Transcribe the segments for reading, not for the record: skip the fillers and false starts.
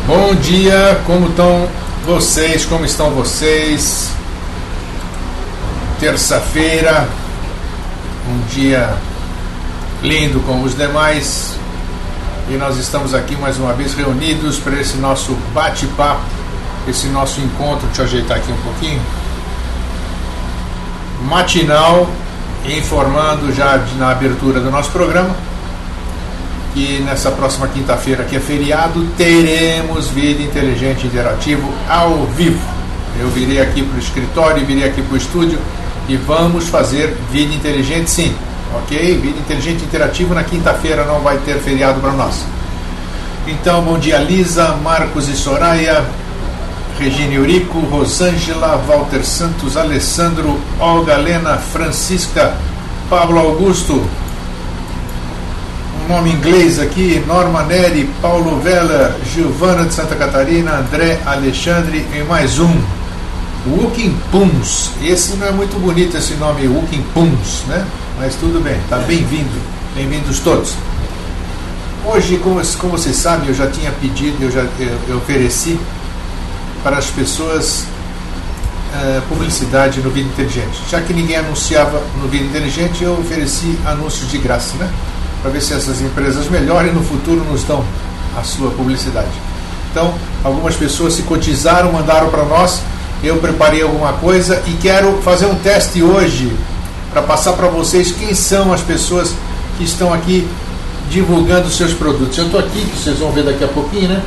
Bom dia, como estão vocês? Como estão vocês? Terça-feira, um dia lindo como os demais, e nós estamos aqui mais uma vez reunidos para esse nosso bate-papo, esse nosso encontro. Deixa eu ajeitar aqui um pouquinho, matinal, informando já na abertura do nosso programa que nessa próxima quinta-feira, que é feriado, teremos Vida Inteligente Interativo ao vivo. Eu virei aqui para o escritório, virei aqui para o estúdio e vamos fazer Vida Inteligente, sim, ok? Vida Inteligente Interativo na quinta-feira, não vai ter feriado para nós. Então, bom dia Lisa, Marcos e Soraya, Regina Eurico, Rosângela, Walter Santos, Alessandro, Olga, Helena, Francisca, Pablo Augusto, um nome inglês aqui, Norma Neri, Paulo Veller, Giovana de Santa Catarina, André, Alexandre e mais um, Wooking Puns. Esse não é muito bonito, esse nome Wooking Puns, né? Mas tudo bem, tá bem-vindo, bem-vindos todos. Hoje, como vocês sabem, eu já tinha pedido, eu ofereci para as pessoas publicidade no Vida Inteligente. Já que ninguém anunciava no Vida Inteligente, eu ofereci anúncios de graça, né? Para ver se essas empresas melhorem no futuro, nos dão a sua publicidade. Então, algumas pessoas se cotizaram, mandaram para nós, eu preparei alguma coisa e quero fazer um teste hoje para passar para vocês quem são as pessoas que estão aqui divulgando seus produtos. Eu estou aqui, que vocês vão ver daqui a pouquinho, né?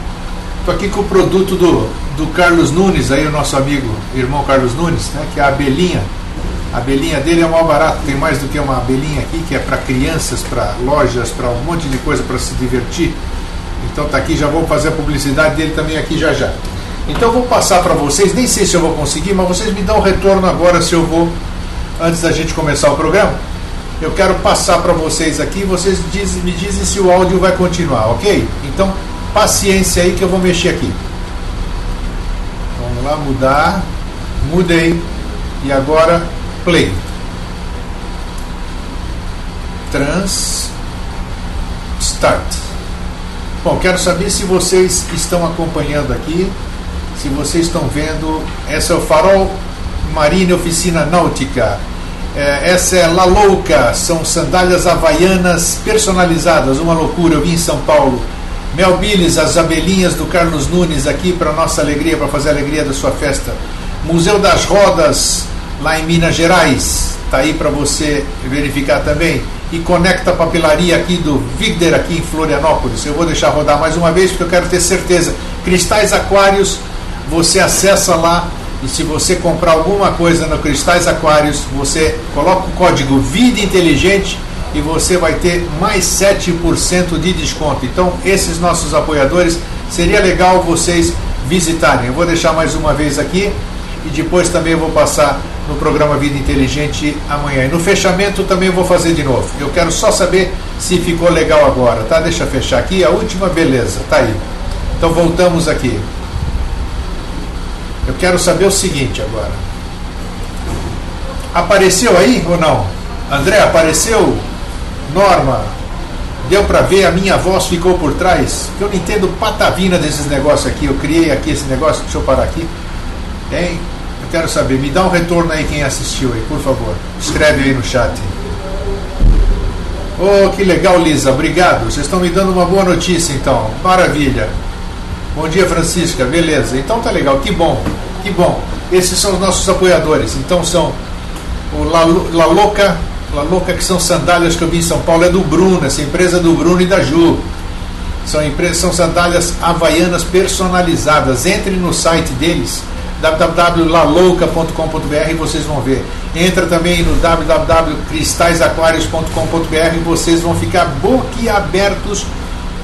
Estou aqui com o produto do Carlos Nunes, aí o nosso amigo, irmão Carlos Nunes, né? Que é a abelhinha. A abelhinha dele é o mais barato, tem mais do que uma abelhinha aqui, que é para crianças, para lojas, para um monte de coisa para se divertir. Então tá aqui, já vou fazer a publicidade dele também aqui já. Então eu vou passar para vocês, nem sei se eu vou conseguir, mas vocês me dão um retorno agora se eu vou, antes da gente começar o programa. Eu quero passar para vocês aqui, vocês me dizem se o áudio vai continuar, ok? Então, paciência aí que eu vou mexer aqui. Vamos lá, mudar. Mudei. E agora, play. Start. Bom, quero saber se vocês estão acompanhando aqui, se vocês estão vendo. Essa é o Farol Marine Oficina Náutica. Essa é La Louca, são sandálias havaianas personalizadas, uma loucura. Eu vim em São Paulo. Mel Billes, as abelhinhas do Carlos Nunes aqui para nossa alegria, para fazer a alegria da sua festa. Museu das Rodas, lá em Minas Gerais, está aí para você verificar também. E Conecta Papelaria aqui do Vigder, aqui em Florianópolis. Eu vou deixar rodar mais uma vez porque eu quero ter certeza. Cristais Aquários, você acessa lá. E se você comprar alguma coisa no Cristais Aquários, você coloca o código Vida Inteligente e você vai ter mais 7% de desconto. Então, esses nossos apoiadores, seria legal vocês visitarem. Eu vou deixar mais uma vez aqui e depois também eu vou passar no programa Vida Inteligente amanhã. E no fechamento também eu vou fazer de novo. Eu quero só saber se ficou legal agora, tá? Deixa eu fechar aqui. A última, beleza, tá aí. Então, voltamos aqui. Eu quero saber o seguinte agora. Apareceu aí ou não? André, apareceu? Norma, deu para ver? A minha voz ficou por trás? Eu não entendo patavina desses negócios aqui. Eu criei aqui esse negócio, deixa eu parar aqui. Hein? Eu quero saber, me dá um retorno aí quem assistiu aí, por favor. Escreve aí no chat. Oh, que legal, Lisa, obrigado. Vocês estão me dando uma boa notícia então. Maravilha. Bom dia, Francisca, beleza, então tá legal, que bom, que bom. Esses são os nossos apoiadores, então são o La Louca, que são sandálias que eu vi em São Paulo, é do Bruno, essa empresa do Bruno e da Ju. São sandálias havaianas personalizadas. Entre no site deles, www.lalouca.com.br, e vocês vão ver. Entra também no www.cristaisaquarios.com.br e vocês vão ficar boquiabertos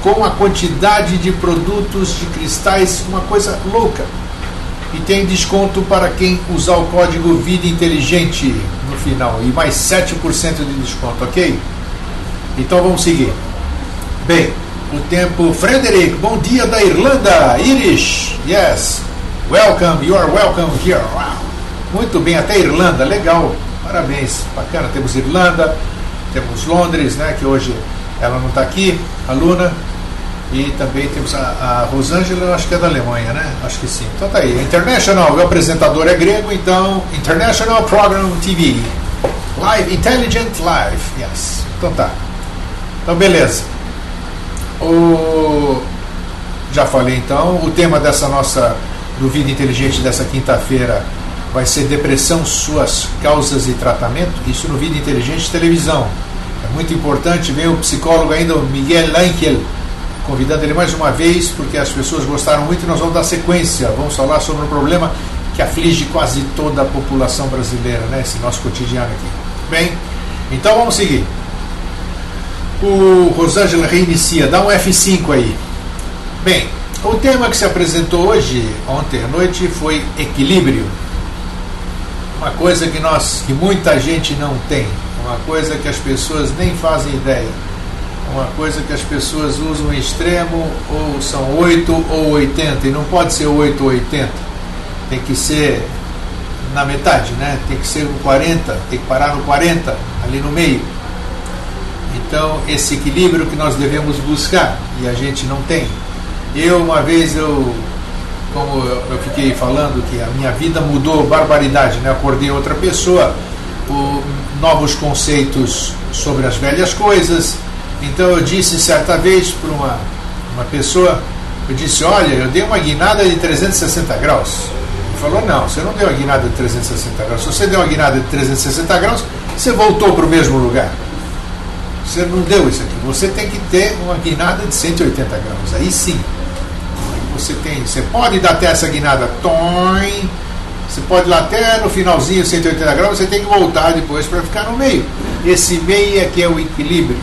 com a quantidade de produtos de cristais, uma coisa louca. E tem desconto para quem usar o código Vida Inteligente no final, e mais 7% de desconto, ok? Então vamos seguir. Bem, o tempo. Frederick, bom dia da Irlanda. Irish, yes, welcome, you are welcome here. Wow. Muito bem, até Irlanda, legal, parabéns, bacana. Temos Irlanda, temos Londres, né, que hoje ela não está aqui, a Luna. E também temos a Rosângela, eu acho que é da Alemanha, né? Acho que sim. Então tá aí. International, o apresentador é grego, então International Program TV. Live, Intelligent Live. Yes. Então tá. Então beleza. Já falei então. O tema dessa nossa do Vida Inteligente dessa quinta-feira vai ser depressão, suas causas e tratamento. Isso no Vida Inteligente Televisão. É muito importante. Vem o psicólogo ainda, o Miguel Ángel, convidando ele mais uma vez, porque as pessoas gostaram muito e nós vamos dar sequência. Vamos falar sobre um problema que aflige quase toda a população brasileira, né? Esse nosso cotidiano aqui. Bem, então vamos seguir. O Rosângela reinicia, dá um F5 aí. Bem, o tema que se apresentou hoje, ontem à noite, foi equilíbrio. Uma coisa que muita gente não tem, uma coisa que as pessoas nem fazem ideia. Uma coisa que as pessoas usam em extremo, ou são 8 ou 80, e não pode ser 8 ou 80, tem que ser na metade, né? Tem que ser no 40, tem que parar no 40, ali no meio. Então, esse equilíbrio que nós devemos buscar, e a gente não tem. Uma vez, como eu fiquei falando que a minha vida mudou barbaridade, né? Acordei outra pessoa, novos conceitos sobre as velhas coisas. Então eu disse certa vez para uma pessoa, eu disse, olha, eu dei uma guinada de 360 graus. Ele falou, não, você não deu uma guinada de 360 graus. Se você deu uma guinada de 360 graus, você voltou para o mesmo lugar. Você não deu isso aqui. Você tem que ter uma guinada de 180 graus. Aí sim. Você pode dar até essa guinada, você pode ir lá até no finalzinho, 180 graus, você tem que voltar depois para ficar no meio. Esse meio é que é o equilíbrio.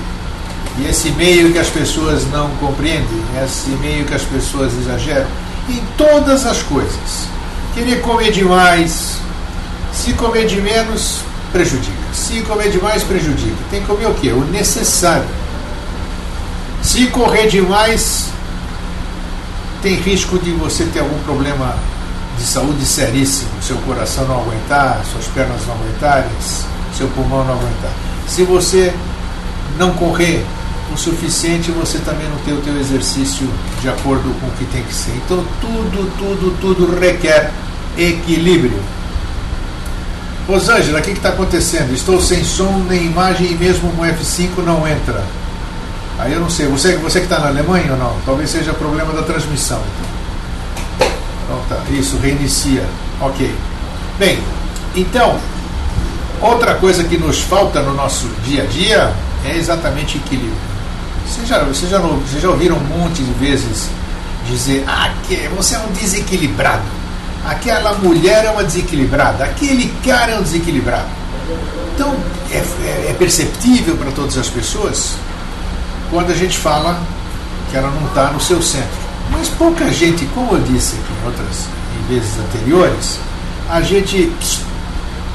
E esse meio que as pessoas não compreendem, esse meio que as pessoas exageram em todas as coisas. Querer comer demais, se comer de menos, prejudica. Se comer demais, prejudica. Tem que comer o quê? O necessário. Se correr demais, tem risco de você ter algum problema de saúde seríssimo, seu coração não aguentar, suas pernas não aguentarem, seu pulmão não aguentar. Se você não correr o suficiente, você também não tem o teu exercício de acordo com o que tem que ser. Então tudo requer equilíbrio. Rosângela, o que está acontecendo? Estou sem som nem imagem e mesmo com F5 não entra. Aí eu não sei, você que está na Alemanha ou não? Talvez seja problema da transmissão. Então tá, isso, reinicia. Ok. Bem, então, outra coisa que nos falta no nosso dia a dia é exatamente equilíbrio. Vocês já ouviram um monte de vezes dizer, que você é um desequilibrado, aquela mulher é uma desequilibrada, aquele cara é um desequilibrado. Então, é perceptível para todas as pessoas quando a gente fala que ela não está no seu centro. Mas pouca gente, como eu disse aqui em vezes anteriores,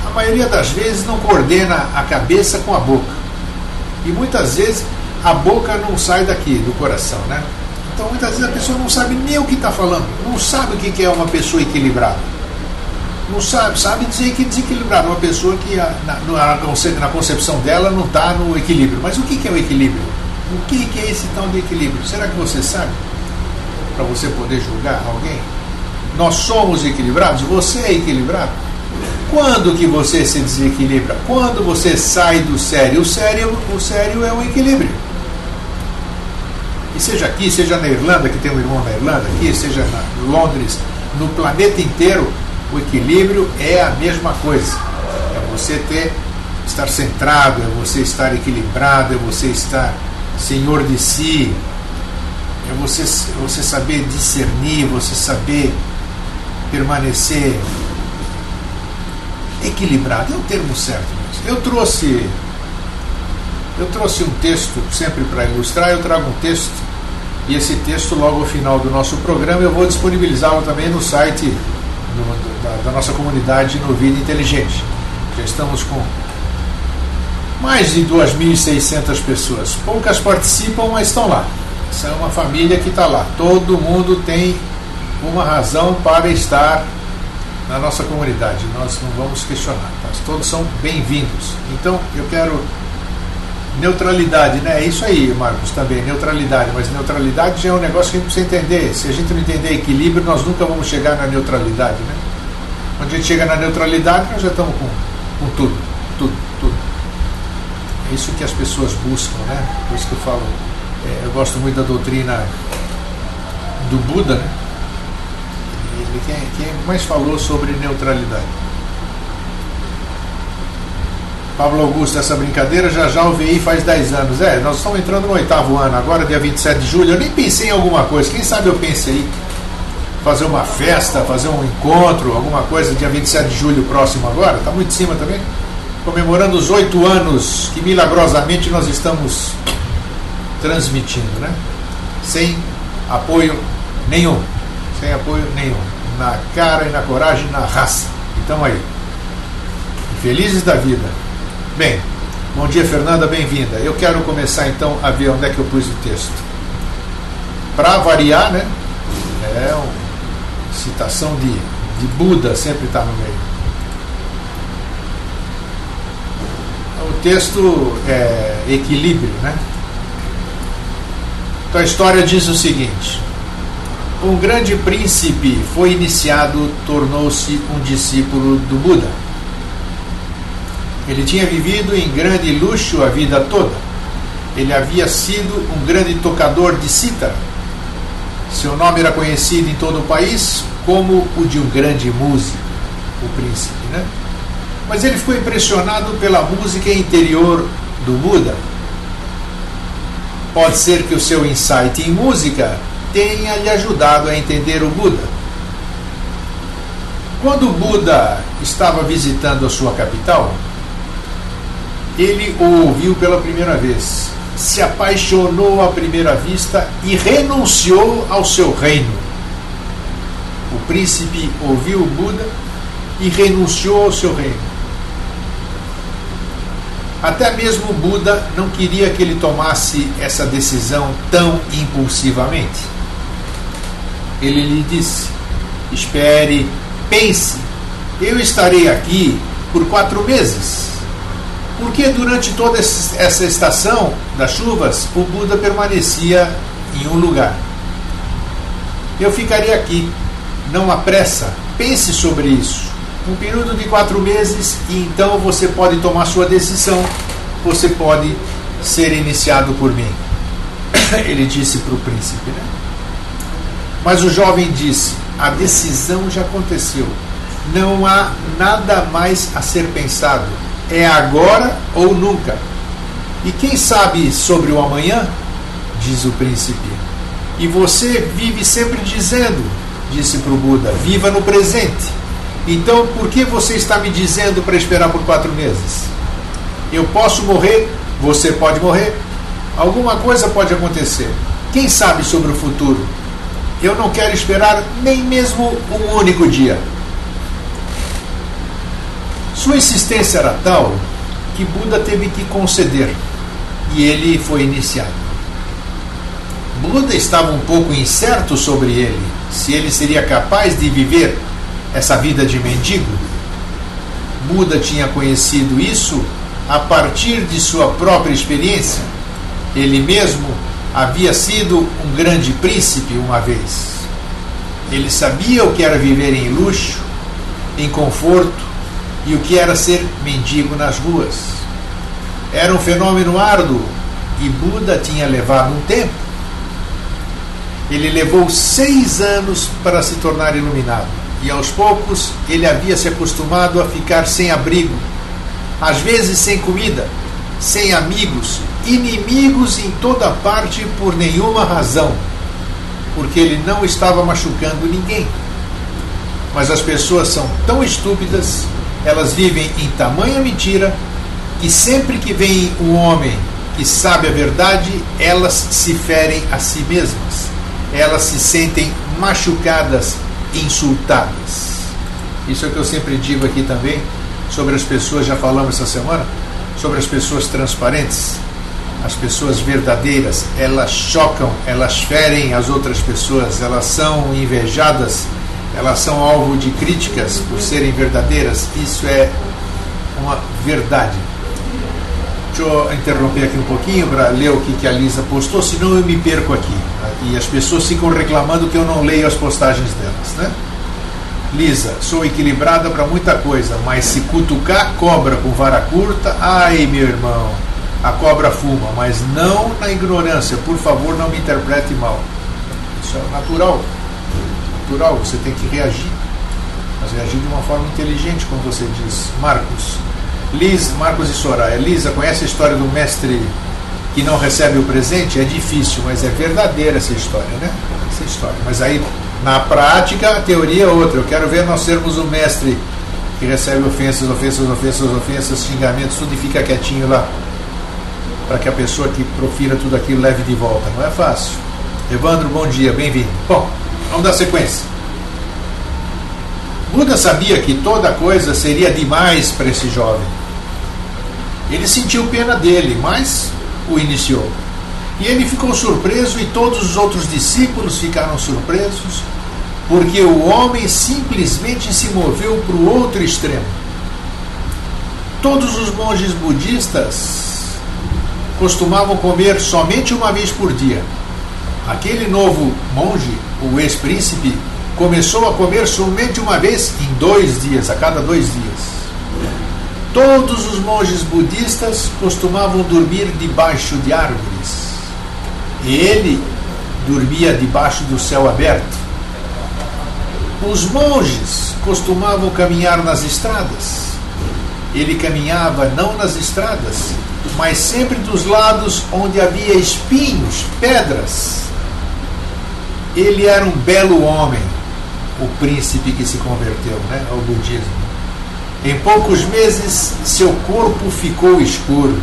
a maioria das vezes não coordena a cabeça com a boca. E muitas vezes a boca não sai daqui, do coração, né? Então muitas vezes a pessoa não sabe nem o que está falando, não sabe o que é uma pessoa equilibrada. Não sabe dizer que é desequilibrada, uma pessoa que na concepção dela não está no equilíbrio. Mas o que é o equilíbrio? O que é esse tal de equilíbrio? Será que você sabe? Para você poder julgar alguém? Nós somos equilibrados? Você é equilibrado? Quando que você se desequilibra? Quando você sai do sério? O sério é o equilíbrio. E seja aqui, seja na Irlanda, que tem um irmão na Irlanda, aqui, seja em Londres, no planeta inteiro, o equilíbrio é a mesma coisa. É você estar centrado, é você estar equilibrado, é você estar senhor de si, é você saber discernir, você saber permanecer equilibrado. É o termo certo. Eu trouxe um texto sempre para ilustrar. Eu trago um texto, e esse texto logo ao final do nosso programa eu vou disponibilizá-lo também no site da nossa comunidade no Vida Inteligente. Já estamos com mais de 2.600 pessoas. Poucas participam, mas estão lá. Essa é uma família que está lá. Todo mundo tem uma razão para estar na nossa comunidade. Nós não vamos questionar. Todos são bem-vindos. Então, eu quero Neutralidade, né? É isso aí, Marcos, também, neutralidade. Mas neutralidade já é um negócio que a gente precisa entender. Se a gente não entender equilíbrio, nós nunca vamos chegar na neutralidade, né? Quando a gente chega na neutralidade, nós já estamos com tudo. É isso que as pessoas buscam, né? Por isso que eu falo, eu gosto muito da doutrina do Buda, né? Ele quem mais falou sobre neutralidade. Pablo Augusto, essa brincadeira já o VI faz 10 anos. Nós estamos entrando no 8º ano, agora dia 27 de julho. Eu nem pensei em alguma coisa, quem sabe eu pense aí. Fazer uma festa, fazer um encontro, alguma coisa, dia 27 de julho próximo agora. Está muito em cima também. Comemorando os 8 anos que milagrosamente nós estamos transmitindo, né? Sem apoio nenhum. Sem apoio nenhum. Na cara e na coragem, na raça. Então aí. Felizes da vida. Bem, bom dia, Fernanda, bem-vinda. Eu quero começar então a ver onde é que eu pus o texto. Para variar, né? É uma citação de Buda, sempre está no meio. O texto é equilíbrio, né? Então a história diz o seguinte: um grande príncipe foi iniciado, tornou-se um discípulo do Buda. Ele tinha vivido em grande luxo a vida toda. Ele havia sido um grande tocador de cítara. Seu nome era conhecido em todo o país como o de um grande músico, o príncipe, né? Mas ele ficou impressionado pela música interior do Buda. Pode ser que o seu insight em música tenha lhe ajudado a entender o Buda. Quando o Buda estava visitando a sua capital, ele o ouviu pela primeira vez, se apaixonou à primeira vista e renunciou ao seu reino. O príncipe ouviu o Buda e renunciou ao seu reino. Até mesmo o Buda não queria que ele tomasse essa decisão tão impulsivamente. Ele lhe disse: espere, pense, eu estarei aqui por 4 meses. Porque durante toda essa estação das chuvas, o Buda permanecia em um lugar. Eu ficaria aqui, não há pressa, pense sobre isso. Um período de 4 meses e então você pode tomar sua decisão, você pode ser iniciado por mim. Ele disse para o príncipe, né? Mas o jovem disse: a decisão já aconteceu, não há nada mais a ser pensado. É agora ou nunca. E quem sabe sobre o amanhã? Diz o príncipe. E você vive sempre dizendo, disse para o Buda, viva no presente. Então por que você está me dizendo para esperar por 4 meses? Eu posso morrer, você pode morrer, alguma coisa pode acontecer. Quem sabe sobre o futuro? Eu não quero esperar nem mesmo um único dia. Sua insistência era tal que Buda teve que conceder e ele foi iniciado. Buda estava um pouco incerto sobre ele, se ele seria capaz de viver essa vida de mendigo. Buda tinha conhecido isso a partir de sua própria experiência. Ele mesmo havia sido um grande príncipe uma vez. Ele sabia o que era viver em luxo, em conforto, e o que era ser mendigo nas ruas. Era um fenômeno árduo e Buda tinha levado um tempo. Ele levou 6 anos para se tornar iluminado e aos poucos ele havia se acostumado a ficar sem abrigo, às vezes sem comida, sem amigos, inimigos em toda parte por nenhuma razão, porque ele não estava machucando ninguém. Mas as pessoas são tão estúpidas, elas vivem em tamanha mentira, que sempre que vem um homem que sabe a verdade, elas se ferem a si mesmas. Elas se sentem machucadas, insultadas. Isso é o que eu sempre digo aqui também, sobre as pessoas, já falamos essa semana, sobre as pessoas transparentes, as pessoas verdadeiras. Elas chocam, elas ferem as outras pessoas, elas são invejadas, elas são alvo de críticas por serem verdadeiras. Isso é uma verdade. Deixa eu interromper aqui um pouquinho para ler o que a Lisa postou, senão eu me perco aqui. E as pessoas ficam reclamando que eu não leio as postagens delas, né? Lisa, sou equilibrada para muita coisa, mas se cutucar cobra com vara curta, ai meu irmão, a cobra fuma, mas não na ignorância, por favor não me interprete mal. Isso é natural, natural, você tem que reagir, mas reagir de uma forma inteligente, como você diz. Marcos e Soraya. Lisa, conhece a história do mestre que não recebe o presente? É difícil, mas é verdadeira essa história, né? Essa história. Mas aí, na prática, a teoria é outra. Eu quero ver nós sermos o mestre que recebe ofensas, xingamentos, tudo e fica quietinho lá, para que a pessoa que profira tudo aquilo leve de volta. Não é fácil. Evandro, bom dia, bem-vindo. Bom, vamos dar sequência. Buda sabia que toda coisa seria demais para esse jovem. Ele sentiu pena dele, mas o iniciou. E ele ficou surpreso e todos os outros discípulos ficaram surpresos, porque o homem simplesmente se moveu para o outro extremo. Todos os monges budistas costumavam comer somente uma vez por dia. Aquele novo monge, o ex-príncipe, começou a comer somente uma vez em 2 dias, a cada 2 dias. Todos os monges budistas costumavam dormir debaixo de árvores. E ele dormia debaixo do céu aberto. Os monges costumavam caminhar nas estradas. Ele caminhava não nas estradas, mas sempre dos lados onde havia espinhos, pedras. Ele era um belo homem, o príncipe que se converteu, né, ao budismo. Em poucos meses, seu corpo ficou escuro.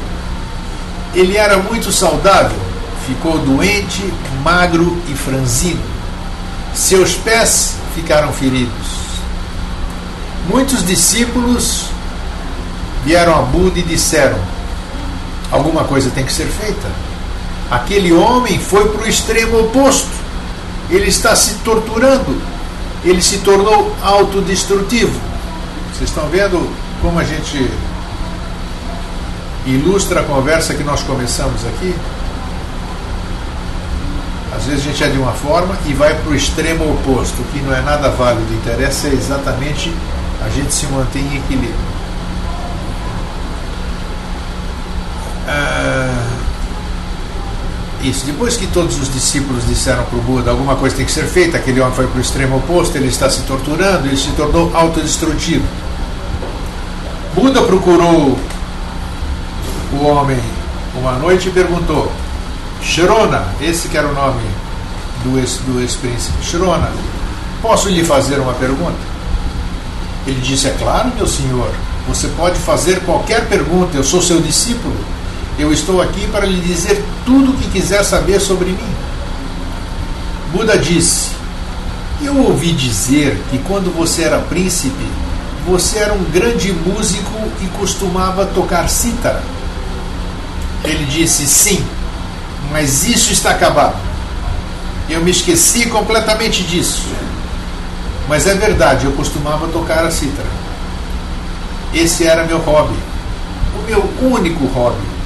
Ele era muito saudável, ficou doente, magro e franzino. Seus pés ficaram feridos. Muitos discípulos vieram a Buda e disseram: alguma coisa tem que ser feita. Aquele homem foi para o extremo oposto. Ele está se torturando. Ele se tornou autodestrutivo. Vocês estão vendo como a gente ilustra a conversa que nós começamos aqui? Às vezes a gente é de uma forma e vai para o extremo oposto, o que não é nada válido. O que interessa é exatamente a gente se manter em equilíbrio. Isso, depois que todos os discípulos disseram para o Buda alguma coisa tem que ser feita, aquele homem foi para o extremo oposto, ele está se torturando, ele se tornou autodestrutivo. Buda procurou o homem uma noite e perguntou: Shrona, esse que era o nome do ex-príncipe, Shrona, posso lhe fazer uma pergunta? Ele disse: é claro, meu senhor, você pode fazer qualquer pergunta, eu sou seu discípulo. Eu estou aqui para lhe dizer tudo o que quiser saber sobre mim. Buda disse: eu ouvi dizer que quando você era príncipe, você era um grande músico e costumava tocar cítara. Ele disse: sim, mas isso está acabado. Eu me esqueci completamente disso. Mas é verdade, eu costumava tocar a cítara. Esse era meu hobby, o meu único hobby.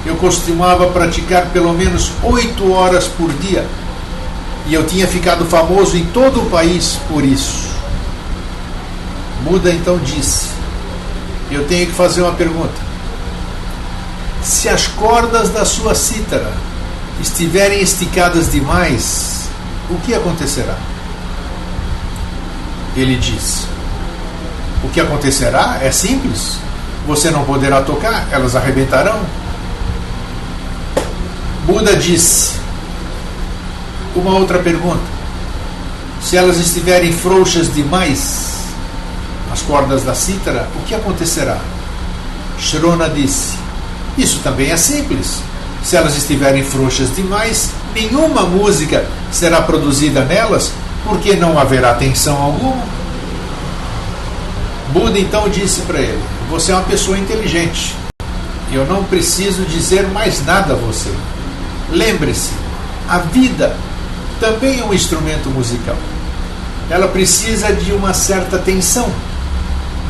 Eu costumava praticar pelo menos 8 horas por dia. E eu tinha ficado famoso em todo o país por isso. Buda então disse: eu tenho que fazer uma pergunta. Se as cordas da sua cítara estiverem esticadas demais, o que acontecerá? Ele disse: o que acontecerá é simples. Você não poderá tocar, elas arrebentarão. Buda disse: uma outra pergunta. Se elas estiverem frouxas demais, as cordas da cítara, o que acontecerá? Shrona disse: isso também é simples. Se elas estiverem frouxas demais, nenhuma música será produzida nelas, porque não haverá tensão alguma. Buda então disse para ele: você é uma pessoa inteligente. Eu não preciso dizer mais nada a você. Lembre-se, a vida também é um instrumento musical. Ela precisa de uma certa tensão,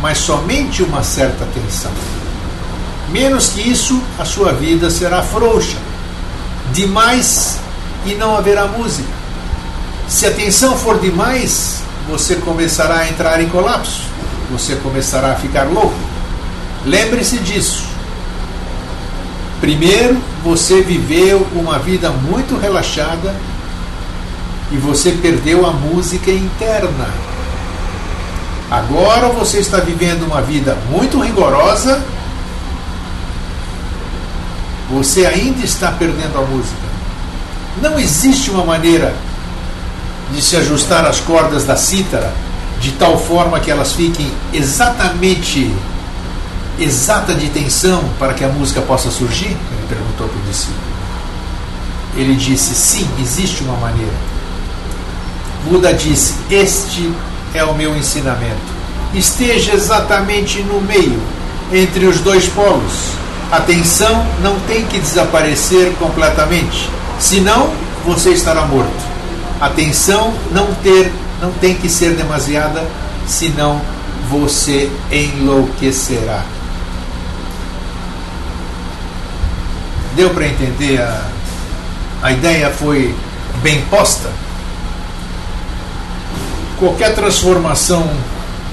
mas somente uma certa tensão. Menos que isso, a sua vida será frouxa. Demais e não haverá música. Se a tensão for demais, você começará a entrar em colapso. Você começará a ficar louco. Lembre-se disso. Primeiro, você viveu uma vida muito relaxada e você perdeu a música interna. Agora você está vivendo uma vida muito rigorosa. Você ainda está perdendo a música. Não existe uma maneira de se ajustar as cordas da cítara de tal forma que elas fiquem exata de tensão para que a música possa surgir? Ele perguntou para o discípulo. Ele disse, sim, existe uma maneira. Buda disse, este é o meu ensinamento. Esteja exatamente no meio, entre os dois polos. A tensão não tem que desaparecer completamente, senão você estará morto. A tensão não tem que ser demasiada, senão você enlouquecerá. Deu para entender? A ideia foi bem posta? Qualquer transformação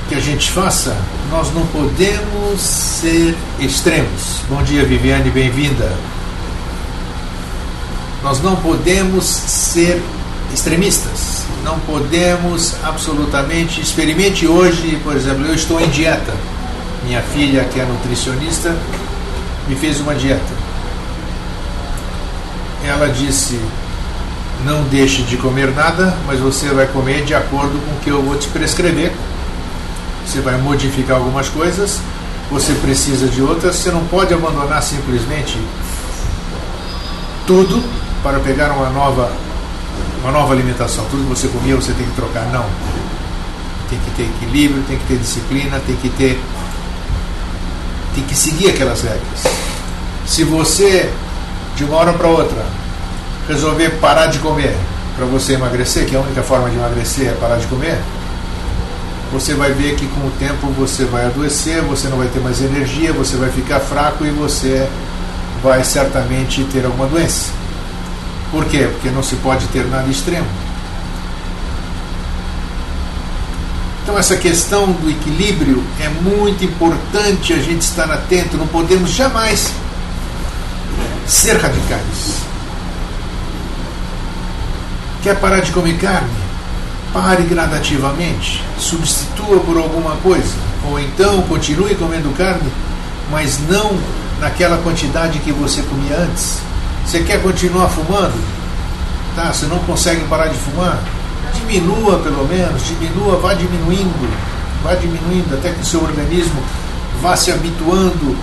que a gente faça, nós não podemos ser extremos. Bom dia, Viviane, bem-vinda. Nós não podemos ser extremistas. Não podemos absolutamente. Experimente hoje, por exemplo, eu estou em dieta. Minha filha, que é nutricionista, me fez uma dieta. Ela disse, não deixe de comer nada, mas você vai comer de acordo com o que eu vou te prescrever. Você vai modificar algumas coisas, você precisa de outras, você não pode abandonar simplesmente tudo para pegar uma nova alimentação. Tudo que você comia você tem que trocar. Não. Tem que ter equilíbrio, tem que ter disciplina, tem que seguir aquelas regras. Se você, de uma hora para outra, resolver parar de comer para você emagrecer, que a única forma de emagrecer é parar de comer, você vai ver que com o tempo você vai adoecer, você não vai ter mais energia, você vai ficar fraco e você vai certamente ter alguma doença. Por quê? Porque não se pode ter nada extremo. Então essa questão do equilíbrio é muito importante a gente estar atento, não podemos jamais ser radicais. Quer parar de comer carne? Pare gradativamente, substitua por alguma coisa, ou então continue comendo carne, mas não naquela quantidade que você comia antes. Você quer continuar fumando? Tá, você não consegue parar de fumar? Diminua pelo menos, vá diminuindo até que o seu organismo vá se habituando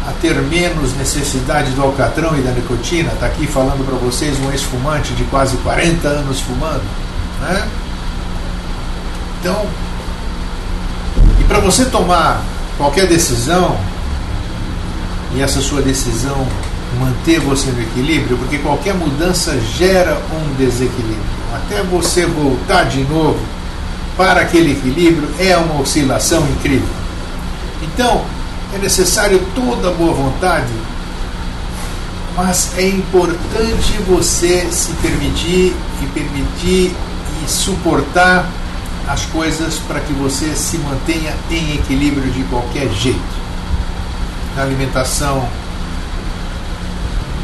a ter menos necessidade do alcatrão e da nicotina. Está aqui falando para vocês um ex-fumante de quase 40 anos fumando, né? Então, e para você tomar qualquer decisão, e essa sua decisão manter você no equilíbrio, porque qualquer mudança gera um desequilíbrio. Até você voltar de novo para aquele equilíbrio é uma oscilação incrível. Então, é necessário toda boa vontade, mas é importante você se permitir e suportar as coisas para que você se mantenha em equilíbrio de qualquer jeito. Na alimentação,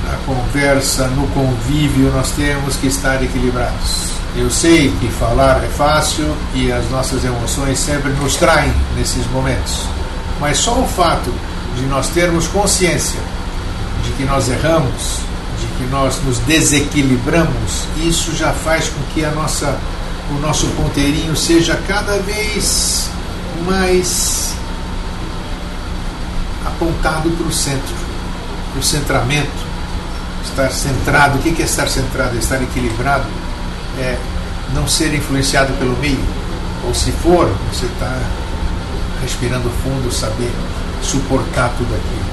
na conversa, no convívio, nós temos que estar equilibrados. Eu sei que falar é fácil e as nossas emoções sempre nos traem nesses momentos, mas só o fato de nós termos consciência de que nós erramos, de que nós nos desequilibramos, isso já faz com que o nosso ponteirinho seja cada vez mais apontado para o centro, para o centramento, estar centrado. O que é estar centrado? É estar equilibrado, é não ser influenciado pelo meio, ou se for, você está respirando fundo, saber suportar tudo aquilo.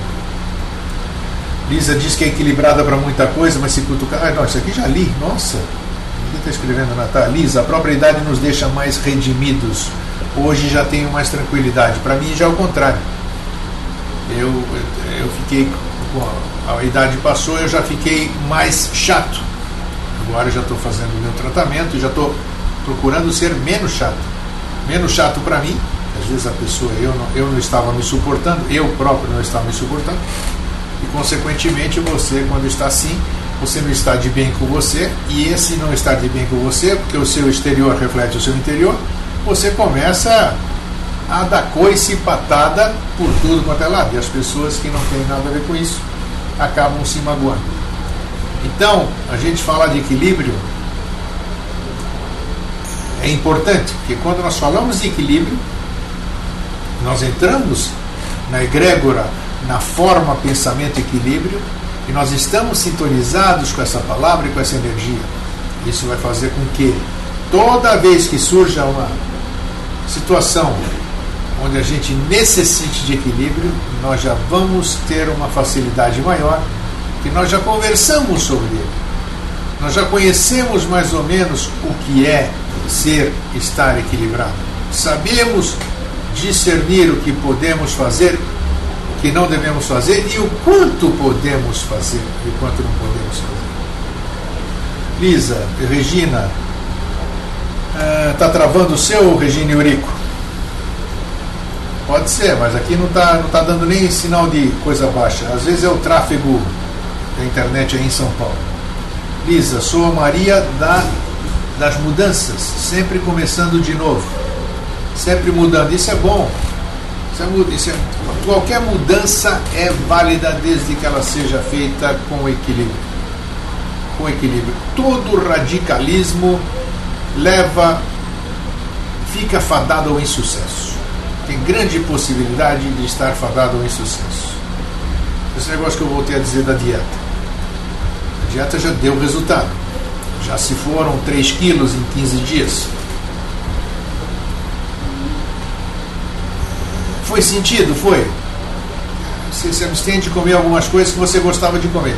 Lisa diz que é equilibrada para muita coisa, mas se cutucar, não, isso aqui já li, nossa. Quem está escrevendo, Natália? Lisa, a própria idade nos deixa mais redimidos. Hoje já tenho mais tranquilidade. Para mim já é o contrário. eu fiquei, a idade passou, eu já fiquei mais chato. Agora eu já estou fazendo o meu tratamento e já estou procurando ser menos chato. Menos chato para mim, às vezes a pessoa, eu não estava me suportando, eu próprio não estava me suportando, e consequentemente você, quando está assim, você não está de bem com você, e esse não estar de bem com você, porque o seu exterior reflete o seu interior, você começa a dar coice e patada por tudo quanto é lado, e as pessoas que não têm nada a ver com isso acabam se magoando. Então, a gente fala de equilíbrio é importante, porque quando nós falamos de equilíbrio, nós entramos na egrégora, na forma pensamento equilíbrio, e nós estamos sintonizados com essa palavra e com essa energia. Isso vai fazer com que toda vez que surja uma situação onde a gente necessite de equilíbrio, nós já vamos ter uma facilidade maior, que nós já conversamos sobre ele. Nós já conhecemos mais ou menos o que é estar equilibrado. Sabemos discernir o que podemos fazer, o que não devemos fazer e o quanto podemos fazer e o quanto não podemos fazer. Lisa, Regina, está travando o seu, Regina Eurico? Pode ser, mas aqui não tá dando nem sinal de coisa baixa. Às vezes é o tráfego da internet aí em São Paulo. Lisa, sou a Maria das mudanças, sempre começando de novo, sempre mudando. Isso é bom. Qualquer mudança é válida desde que ela seja feita com equilíbrio. Com equilíbrio. Todo radicalismo fica fadado ao insucesso. Tem grande possibilidade de estar fadado ao insucesso. Esse negócio que eu voltei a dizer da dieta. A dieta já deu resultado. Já se foram 3 quilos em 15 dias. Foi sentido? Foi. Você se abstém de comer algumas coisas que você gostava de comer.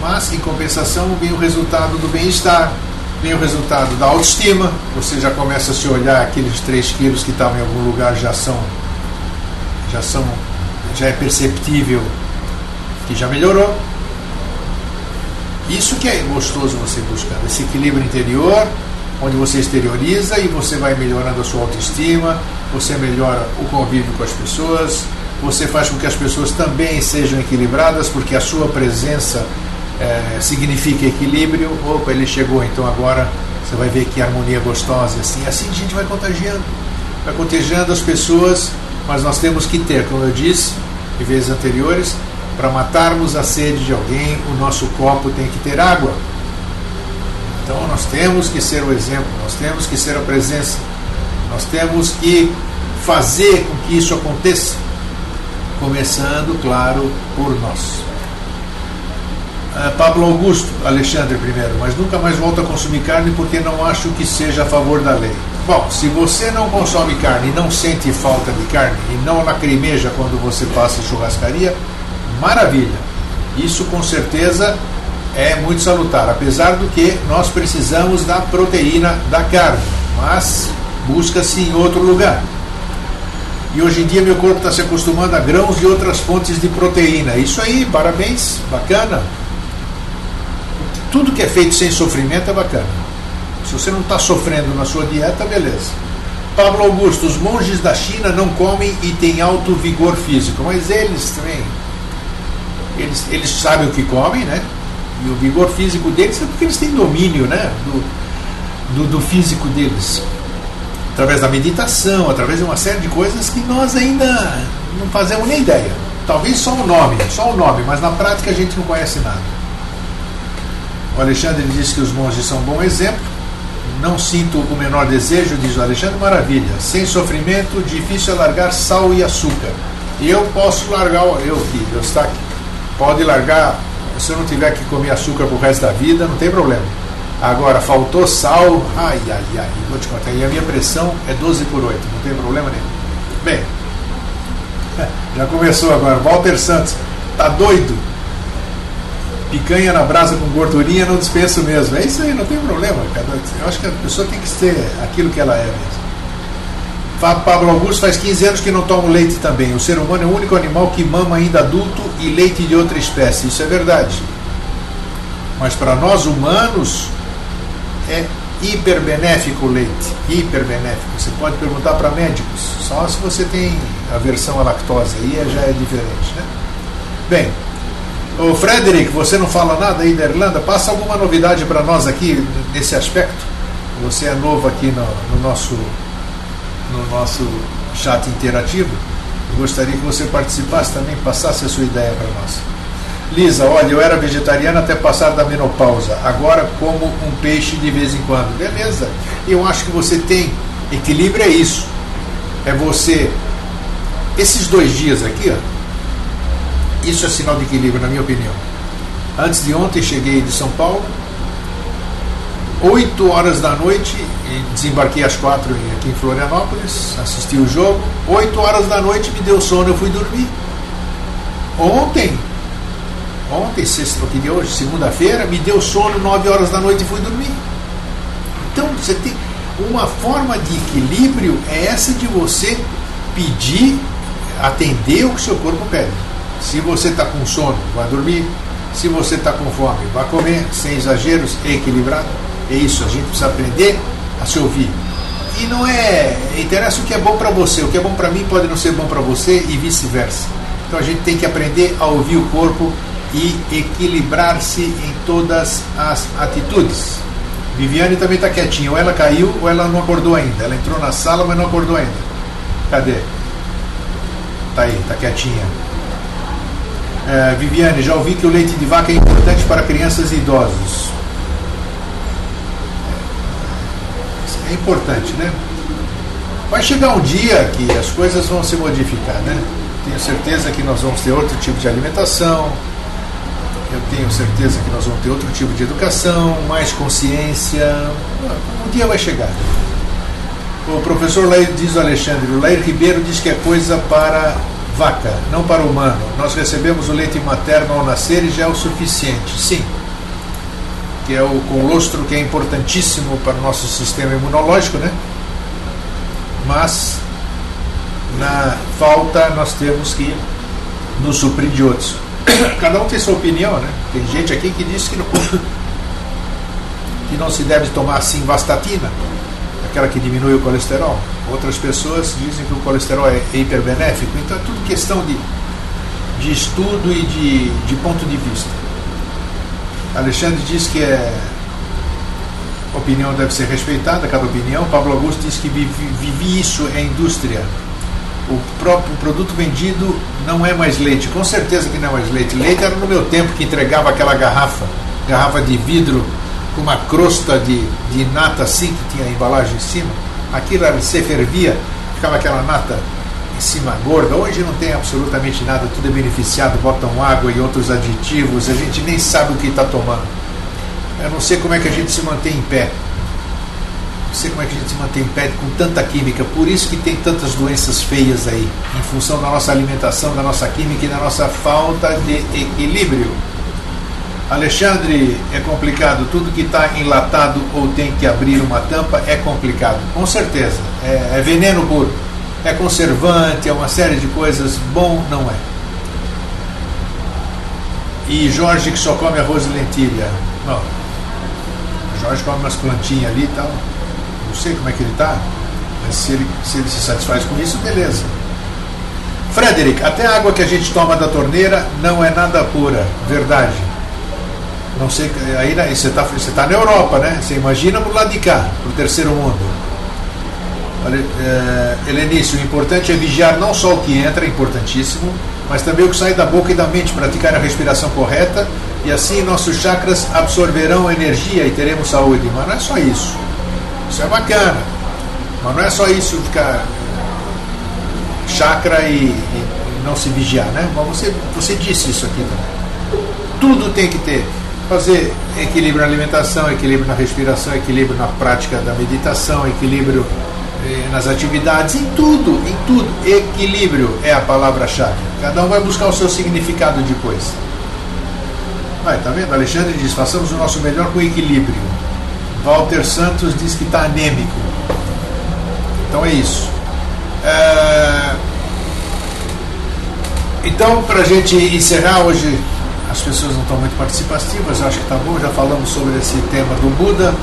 Mas, em compensação, vem o resultado do bem-estar, vem o resultado da autoestima. Você já começa a se olhar, aqueles 3 quilos que estavam em algum lugar já é perceptível que já melhorou. Isso que é gostoso você buscar, esse equilíbrio interior, onde você exterioriza e você vai melhorando a sua autoestima, você melhora o convívio com as pessoas, você faz com que as pessoas também sejam equilibradas, porque a sua presença significa equilíbrio. Opa, ele chegou, então agora você vai ver que harmonia gostosa, assim a gente vai contagiando as pessoas, mas nós temos que ter, como eu disse em vezes anteriores, para matarmos a sede de alguém, o nosso copo tem que ter água. Então nós temos que ser o exemplo, nós temos que ser a presença, nós temos que fazer com que isso aconteça, começando, claro, por nós. Pablo Augusto, Alexandre primeiro, mas nunca mais volto a consumir carne porque não acho que seja a favor da lei. Bom, se você não consome carne e não sente falta de carne e não lacrimeja quando você passa em churrascaria, maravilha. Isso com certeza é muito salutar, apesar do que nós precisamos da proteína da carne, mas busca-se em outro lugar. E hoje em dia meu corpo está se acostumando a grãos e outras fontes de proteína. Isso aí, parabéns, bacana. Tudo que é feito sem sofrimento é bacana. Se você não está sofrendo na sua dieta, beleza. Pablo Augusto, os monges da China não comem e têm alto vigor físico, mas eles também, eles sabem o que comem, né? E o vigor físico deles é porque eles têm domínio, né? do físico deles, através da meditação, através de uma série de coisas que nós ainda não fazemos nem ideia. Talvez só o nome, mas na prática a gente não conhece nada. O Alexandre disse que os monges são um bom exemplo. Não sinto o menor desejo, diz o Alexandre, maravilha. Sem sofrimento, difícil é largar sal e açúcar. Eu posso largar, pode largar, se eu não tiver que comer açúcar pro resto da vida, não tem problema. Agora, faltou sal, ai, vou te contar, e a minha pressão é 12/8, não tem problema nenhum. Bem, já começou agora, Walter Santos, tá doido? Picanha na brasa com gordurinha não dispenso mesmo. É isso aí, não tem problema. Eu acho que a pessoa tem que ser aquilo que ela é mesmo. Pablo Augusto, faz 15 anos que não tomo leite também. O ser humano é o único animal que mama ainda adulto e leite de outra espécie. Isso é verdade. Mas para nós humanos é hiperbenéfico o leite. Hiperbenéfico. Você pode perguntar para médicos. Só se você tem aversão à lactose. Aí já é diferente, né? Bem, o Frederick, você não fala nada aí da Irlanda? Passa alguma novidade para nós aqui nesse aspecto? Você é novo aqui no nosso chat interativo. Eu gostaria que você participasse também, passasse a sua ideia para nós. Lisa, olha, eu era vegetariana até passar da menopausa, agora como um peixe de vez em quando. Beleza, eu acho que você tem equilíbrio, é isso. É você, esses 2 dias aqui, ó, isso é sinal de equilíbrio, na minha opinião. Antes de ontem cheguei de São Paulo, 8 horas da noite, desembarquei às 4 aqui em Florianópolis, assisti o jogo, 8 horas da noite me deu sono, eu fui dormir. Ontem, sexta, o que de hoje, segunda-feira, me deu sono, 9 horas da noite e fui dormir. Então, você tem uma forma de equilíbrio, é essa de você pedir, atender o que o seu corpo pede. Se você está com sono, vai dormir. Se você está com fome, vai comer, sem exageros, equilibrado. É isso, a gente precisa aprender a se ouvir. E não interessa o que é bom para você, o que é bom para mim pode não ser bom para você e vice-versa. Então a gente tem que aprender a ouvir o corpo e equilibrar-se em todas as atitudes. Viviane também está quietinha, ou ela caiu ou ela não acordou ainda. Ela entrou na sala, mas não acordou ainda. Cadê? Está aí, está quietinha. Viviane, já ouvi que o leite de vaca é importante para crianças e idosos. É importante, né? Vai chegar um dia que as coisas vão se modificar, né? Tenho certeza que nós vamos ter outro tipo de alimentação, eu tenho certeza que nós vamos ter outro tipo de educação, mais consciência. Um dia vai chegar. O professor Lair, diz o Alexandre, o Lair Ribeiro diz que é coisa para vaca, não para o humano. Nós recebemos o leite materno ao nascer e já é o suficiente. Sim, que é o colostro, que é importantíssimo para o nosso sistema imunológico, né? Mas na falta nós temos que nos suprir de outros. Cada um tem sua opinião, né? Tem gente aqui que diz que não se deve tomar simvastatina, aquela que diminui o colesterol. Outras pessoas dizem que o colesterol é hiperbenéfico. Então é tudo questão de estudo e de ponto de vista. Alexandre diz que a opinião deve ser respeitada, cada opinião. Pablo Augusto diz que vivi isso, é indústria. O próprio produto vendido não é mais leite. Com certeza que não é mais leite. Leite era no meu tempo que entregava aquela garrafa de vidro com uma crosta de nata assim, que tinha a embalagem em cima. Aquilo você fervia, ficava aquela nata em cima gorda. Hoje não tem absolutamente nada, tudo é beneficiado, botam água e outros aditivos, a gente nem sabe o que está tomando. Eu não sei como é que a gente se mantém em pé. Não sei como é que a gente se mantém em pé com tanta química. Por isso que tem tantas doenças feias aí, em função da nossa alimentação, da nossa química e da nossa falta de equilíbrio. Alexandre, é complicado. Tudo que está enlatado ou tem que abrir uma tampa é complicado. Com certeza. É veneno puro. É conservante, é uma série de coisas. Bom, não é. E Jorge, que só come arroz e lentilha. Não. Jorge come umas plantinhas ali e tal. Não sei como é que ele está, mas se ele se satisfaz com isso, beleza. Frederick, até a água que a gente toma da torneira não é nada pura. Verdade. Não sei, aí você está na Europa, né? Você imagina pro lado de cá, pro terceiro mundo. Helenício, o importante é vigiar não só o que entra, é importantíssimo, mas também o que sai da boca e da mente, praticar a respiração correta, e assim nossos chakras absorverão energia e teremos saúde. Mas não é só isso. Isso é bacana, mas não é só isso, ficar chakra e não se vigiar, né? Mas você disse isso aqui também. Tudo tem que ter. Fazer equilíbrio na alimentação, equilíbrio na respiração, equilíbrio na prática da meditação, equilíbrio nas atividades, em tudo. Equilíbrio é a palavra-chave. Cada um vai buscar o seu significado depois. Vai, tá vendo? Alexandre diz, façamos o nosso melhor com equilíbrio. Walter Santos diz que está anêmico. Então é isso. Então, para a gente encerrar hoje, as pessoas não estão muito participativas, acho que está bom, já falamos sobre esse tema do Buda.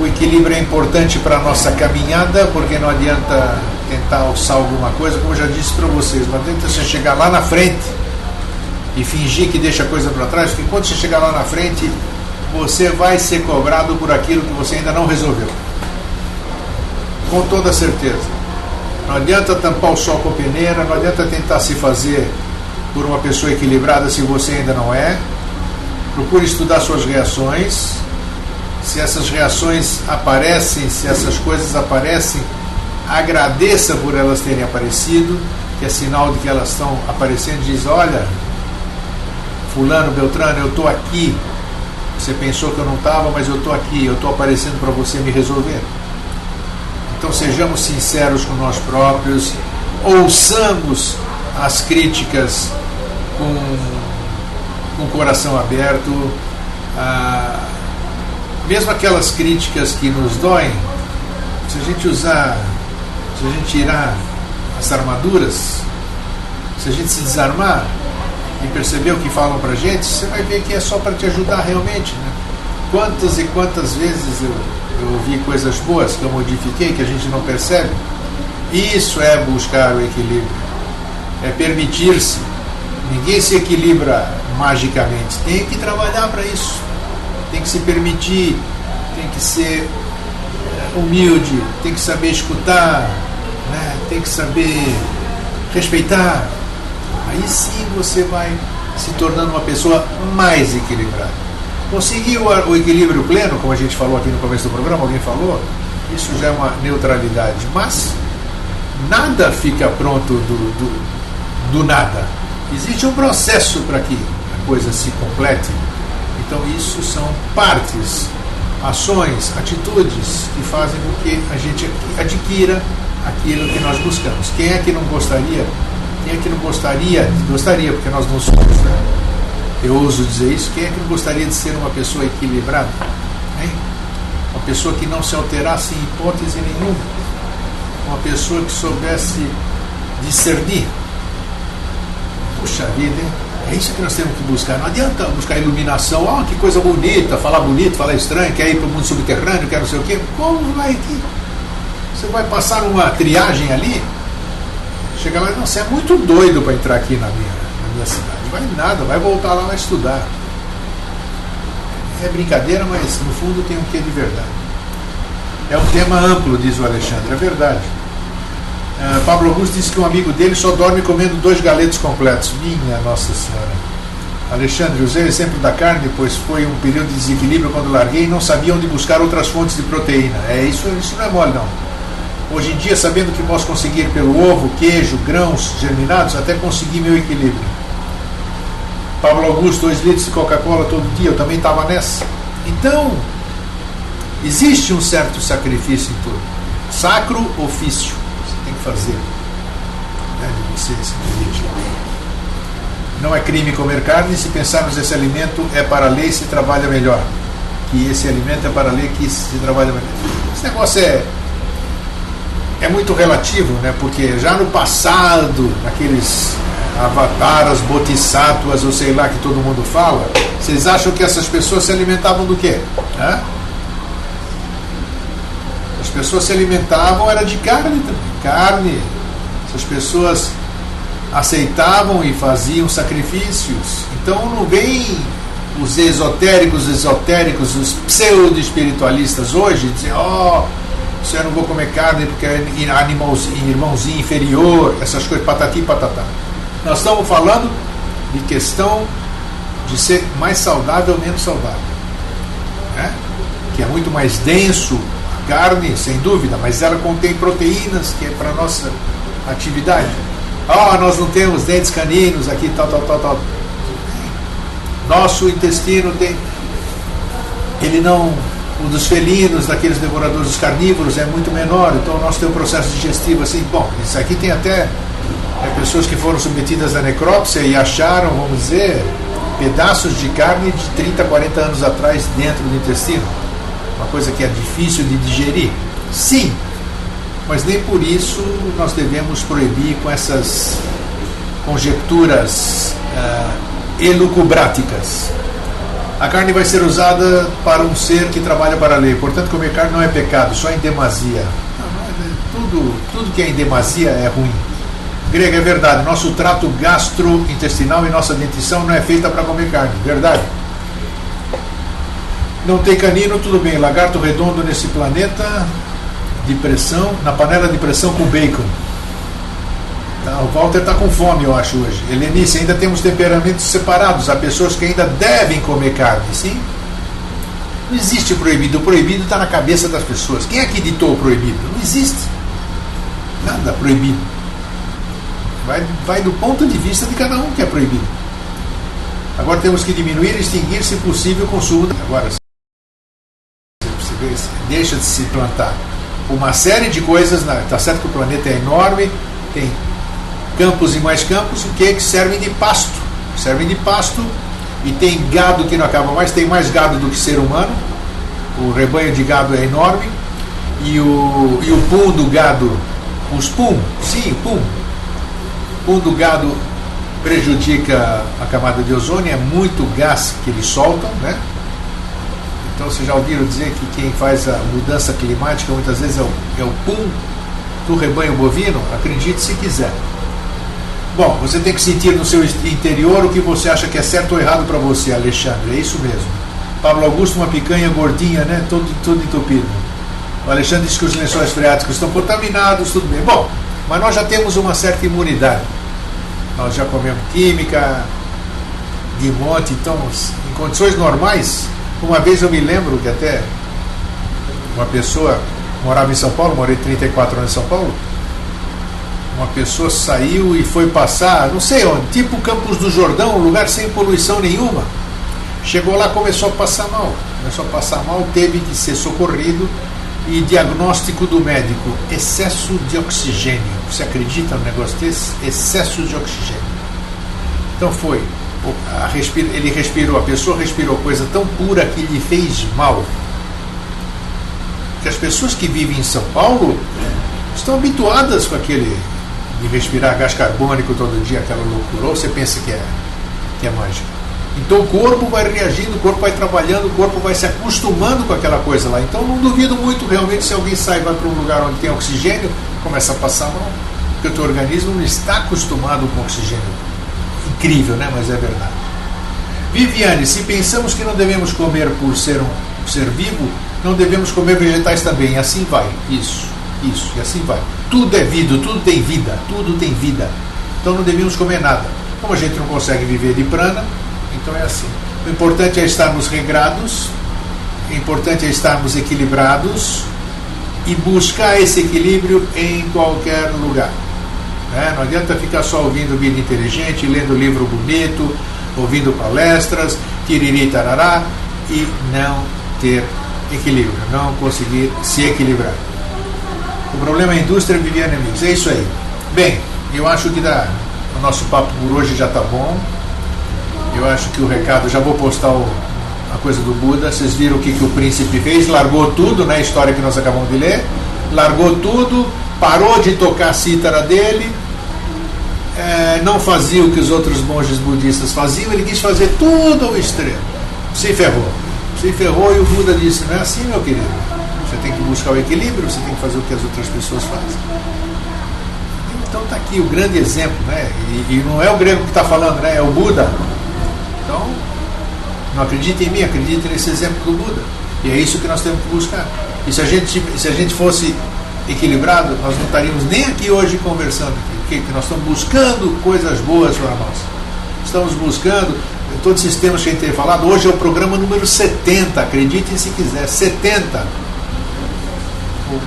O equilíbrio é importante para a nossa caminhada, porque não adianta tentar alçar alguma coisa, como eu já disse para vocês, não adianta você chegar lá na frente e fingir que deixa a coisa para trás, porque quando você chegar lá na frente, você vai ser cobrado por aquilo que você ainda não resolveu. Com toda certeza. Não adianta tampar o sol com a peneira, não adianta tentar se fazer por uma pessoa equilibrada se você ainda não é. Procure estudar suas reações. Se essas reações aparecem, se essas coisas aparecem, agradeça por elas terem aparecido, que é sinal de que elas estão aparecendo. Diz: olha, fulano, Beltrano, eu estou aqui. Você pensou que eu não estava, mas eu estou aqui, eu estou aparecendo para você me resolver. Então sejamos sinceros com nós próprios, ouçamos as críticas com o coração aberto, mesmo aquelas críticas que nos doem. Se a gente tirar as armaduras, se a gente se desarmar e perceber o que falam pra gente, você vai ver que é só para te ajudar realmente, né? Quantas e quantas vezes eu ouvi coisas boas que eu modifiquei, que a gente não percebe. Isso é buscar o equilíbrio, é permitir-se. Ninguém se equilibra magicamente, tem que trabalhar para isso, tem que se permitir, tem que ser humilde, tem que saber escutar, né? Tem que saber respeitar. Aí sim você vai se tornando uma pessoa mais equilibrada. Conseguir o equilíbrio pleno, como a gente falou aqui no começo do programa, alguém falou, isso já é uma neutralidade. Mas nada fica pronto do nada. Existe um processo para que a coisa se complete. Então isso são partes, ações, atitudes que fazem com que a gente adquira aquilo que nós buscamos. Quem é que não gostaria? Quem é que não gostaria? Gostaria, porque nós não somos, né? Eu ouso dizer isso. Quem é que não gostaria de ser uma pessoa equilibrada? Hein? Uma pessoa que não se alterasse em hipótese nenhuma. Uma pessoa que soubesse discernir. Puxa vida, hein? É isso que nós temos que buscar. Não adianta buscar iluminação. Que coisa bonita, falar bonito, falar estranho, quer ir para o mundo subterrâneo, quer não sei o quê. Como vai aqui? Você vai passar uma triagem ali? Chega lá e não, você é muito doido para entrar aqui na minha cidade. Vai nada, vai voltar lá e estudar. É brincadeira, mas no fundo tem um quê de verdade. É um tema amplo, diz o Alexandre, é verdade. Pablo Augusto disse que um amigo dele só dorme comendo 2 galetos completos. Minha Nossa Senhora. Alexandre, usei o exemplo da carne, pois foi um período de desequilíbrio quando larguei e não sabia onde buscar outras fontes de proteína. Isso não é mole, não. Hoje em dia, sabendo que posso conseguir pelo ovo, queijo, grãos germinados, até consegui meu equilíbrio. Pablo Augusto, 2 litros de Coca-Cola todo dia, eu também estava nessa. Então, existe um certo sacrifício em tudo. Sacro ofício, você tem que fazer. Né, de você se permitir. Não é crime comer carne, se pensarmos esse alimento é para a lei, se trabalha melhor. Que esse alimento é para a lei, que se trabalha melhor. Esse negócio é muito relativo, né? Porque já no passado, naqueles avataras, bodhisattvas, ou sei lá que todo mundo fala, vocês acham que essas pessoas se alimentavam do quê? As pessoas se alimentavam, era de carne também. Carne. Essas pessoas aceitavam e faziam sacrifícios. Então não vem os esotéricos, os pseudo-espiritualistas hoje dizer: eu não vou comer carne porque é irmãozinho inferior, essas coisas, patati e patatá. Nós estamos falando de questão de ser mais saudável ou menos saudável, né? Que é muito mais denso a carne, sem dúvida, mas ela contém proteínas que é para a nossa atividade. Nós não temos dentes caninos aqui, tal. Nosso intestino tem... Ele não... Um dos felinos, daqueles devoradores dos carnívoros, é muito menor, então nós temos um processo digestivo assim. Bom, isso aqui tem até pessoas que foram submetidas à necrópsia e acharam, vamos dizer, pedaços de carne de 30, 40 anos atrás dentro do intestino. Uma coisa que é difícil de digerir. Sim, mas nem por isso nós devemos proibir com essas conjecturas elucubráticas. A carne vai ser usada para um ser que trabalha para a lei, portanto comer carne não é pecado, só em demasia. Tudo que é em demasia é ruim. Grego, é verdade, nosso trato gastrointestinal e nossa dentição não é feita para comer carne, verdade. Não tem canino, tudo bem, lagarto redondo nesse planeta de pressão, na panela de pressão com bacon. Tá, o Walter está com fome, eu acho, hoje. Helenice, ainda temos temperamentos separados, há pessoas que ainda devem comer carne, sim? Não existe proibido, o proibido está na cabeça das pessoas. Quem é que ditou o proibido? Não existe nada proibido. Vai do ponto de vista de cada um que é proibido. Agora temos que diminuir e extinguir, se possível, o consumo. Agora, deixa de se plantar uma série de coisas. Está certo que o planeta é enorme, tem campos e mais campos, o que servem de pasto. Servem de pasto, e tem gado que não acaba mais, tem mais gado do que ser humano. O rebanho de gado é enorme, e o pum do gado, os pum, sim, pum do gado prejudica a camada de ozônio, é muito gás que eles soltam, né? Então vocês já ouviram dizer que quem faz a mudança climática muitas vezes é o pum do rebanho bovino? Acredite se quiser. Bom, você tem que sentir no seu interior o que você acha que é certo ou errado para você, Alexandre, é isso mesmo. Pablo Augusto, uma picanha gordinha, né? Todo entupido. O Alexandre diz que os lençóis freáticos estão contaminados, tudo bem. Bom, mas nós já temos uma certa imunidade. Nós já comemos química de monte, então, em condições normais, uma vez eu me lembro que até uma pessoa morava em São Paulo, morei 34 anos em São Paulo, uma pessoa saiu e foi passar, não sei onde, tipo Campos do Jordão, um lugar sem poluição nenhuma. Chegou lá, começou a passar mal, teve que ser socorrido. E diagnóstico do médico: excesso de oxigênio. Você acredita no negócio desse? Excesso de oxigênio. Então foi, ele respirou, a pessoa respirou coisa tão pura que lhe fez mal. Porque as pessoas que vivem em São Paulo estão habituadas com aquele de respirar gás carbônico todo dia, aquela loucura. Ou você pensa que é mágica? Então o corpo vai reagindo, o corpo vai trabalhando, o corpo vai se acostumando com aquela coisa lá. Então não duvido muito realmente se alguém sai e vai para um lugar onde tem oxigênio, começa a passar mal, porque o teu organismo não está acostumado com oxigênio. Incrível, né? Mas é verdade. Viviane, se pensamos que não devemos comer por ser um ser vivo, não devemos comer vegetais também. E assim vai. Isso, e assim vai. Tudo é vida, tudo tem vida. Então não devemos comer nada. Como a gente não consegue viver de prana, então é assim. O importante é estarmos regrados, o importante é estarmos equilibrados e buscar esse equilíbrio em qualquer lugar. Não adianta ficar só ouvindo vida inteligente, lendo livro bonito, ouvindo palestras, tiriri tarará, e não ter equilíbrio, não conseguir se equilibrar. O problema é a indústria, Viviane, amigos. É isso aí. Bem, eu acho que o nosso papo por hoje já está bom. Eu acho que o recado, já vou postar a coisa do Buda. Vocês viram o que o príncipe fez? Largou tudo, né? A história que nós acabamos de ler. Largou tudo, parou de tocar a cítara dele, não fazia o que os outros monges budistas faziam, ele quis fazer tudo ao extremo. Se ferrou e o Buda disse: não é assim, meu querido. Você tem que buscar o equilíbrio, você tem que fazer o que as outras pessoas fazem. Então está aqui o grande exemplo, né? E não é o grego que está falando, né? É o Buda. Então, não acredite em mim, acredite nesse exemplo do Buda. E é isso que nós temos que buscar. E se a gente fosse equilibrado, nós não estaríamos nem aqui hoje conversando. Porque nós estamos buscando coisas boas para nós. Estamos buscando todos esses temas que a gente tem falado. Hoje é o programa número 70, acreditem se quiser, 70.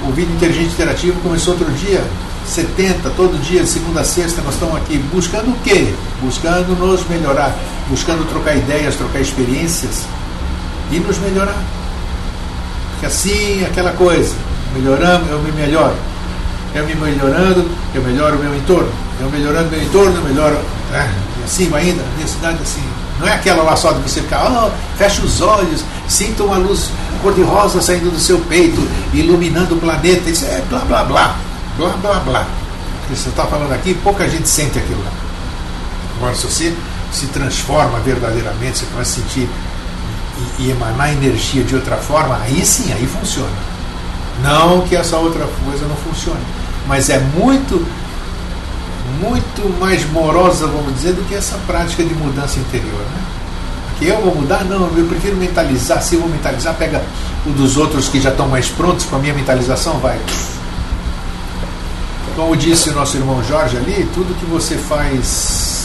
O Vídeo Inteligente Interativo começou outro dia, 70, todo dia, de segunda a sexta, nós estamos aqui buscando o quê? Buscando nos melhorar, buscando trocar ideias, trocar experiências e nos melhorar. Porque assim, aquela coisa, melhoramos, eu me melhoro. Eu me melhorando, eu melhoro o meu entorno. Eu melhorando o meu entorno, eu melhoro. E assim vai ainda, a minha cidade assim. Não é aquela lá só de você ficar, fecha os olhos, sinta uma luz cor-de-rosa saindo do seu peito, iluminando o planeta. Isso é blá blá blá. blá blá blá. O que você está falando aqui, pouca gente sente aquilo lá. Agora, se você se transforma verdadeiramente, você começa a sentir e emanar energia de outra forma, aí sim, aí funciona. Não que essa outra coisa não funcione, mas é muito mais morosa, vamos dizer, do que essa prática de mudança interior, né? Que eu vou mudar? Não, eu prefiro mentalizar. Se eu vou mentalizar, pega o dos outros que já estão mais prontos com a minha mentalização, vai. Como disse o nosso irmão Jorge ali, tudo que você faz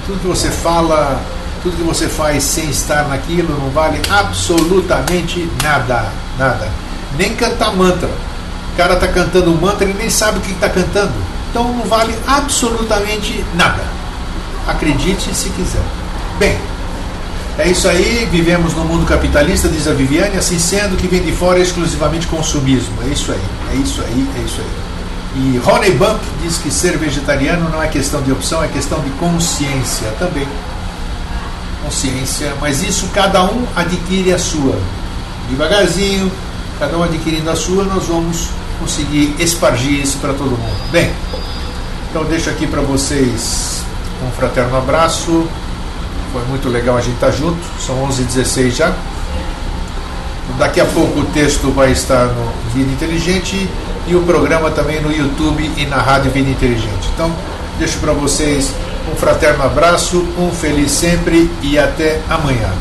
tudo que você fala, tudo que você faz sem estar naquilo não vale absolutamente nada. Nem cantar mantra. O cara está cantando um mantra e nem sabe o que está cantando. Então não vale absolutamente nada. Acredite se quiser. Bem, é isso aí. Vivemos no mundo capitalista, diz a Viviane, assim sendo, que vem de fora é exclusivamente consumismo. É isso aí. E Ronnie Bump diz que ser vegetariano não é questão de opção, é questão de consciência também. Consciência, mas isso cada um adquire a sua. Devagarzinho, cada um adquirindo a sua, nós vamos conseguir espargir isso para todo mundo. Bem, então eu deixo aqui para vocês um fraterno abraço. Foi muito legal a gente estar junto. São 11h16 já. Daqui a pouco o texto vai estar no Vida Inteligente e o programa também no YouTube e na Rádio Vida Inteligente. Então, deixo para vocês um fraterno abraço, um feliz sempre e até amanhã.